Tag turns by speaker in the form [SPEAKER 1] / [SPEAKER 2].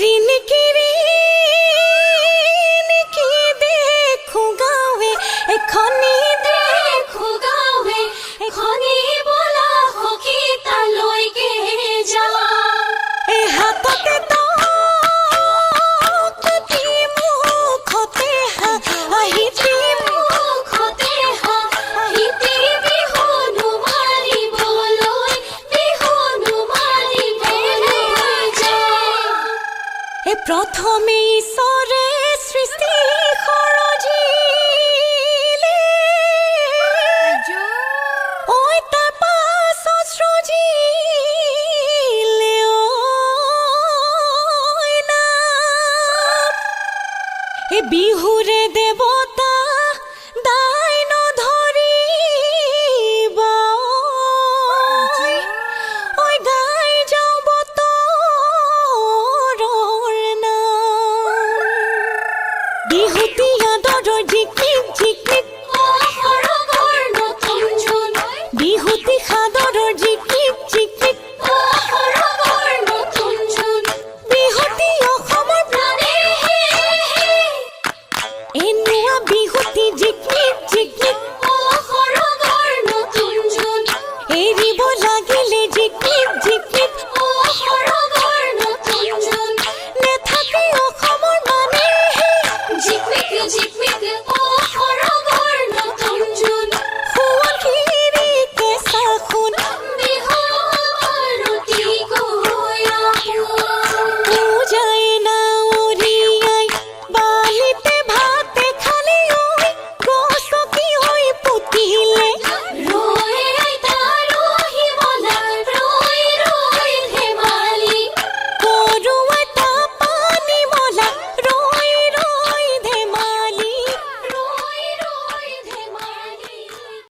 [SPEAKER 1] ৰিণিকি দেখো গাঁৱে এখনি দেখো গাঁৱে এখনি বোলা সখী তালৈকে যাওঁ এই হাততে ততি মুখতে আহিতি মুখতে আহিতি বিহুনো মাৰিবলৈ যায় প্ৰথমে ঈশ্বৰে সৃষ্টি সৰজিলে ঐ তাৰপাছত সৃজিলে এই বিহুৰে দেৱতা দাই নধৰিবা ঐ গাই যাওঁ বতৰৰ নাম বিহুতি আদৰৰ জিকিক জিকিক সৰগৰ নতুন জোন বিহুতি সাদৰৰ জিকিক জিকিক সৰগৰ নতুন জোন বিহুতি অসমৰ প্ৰাণে এনেকুৱা বিহুতি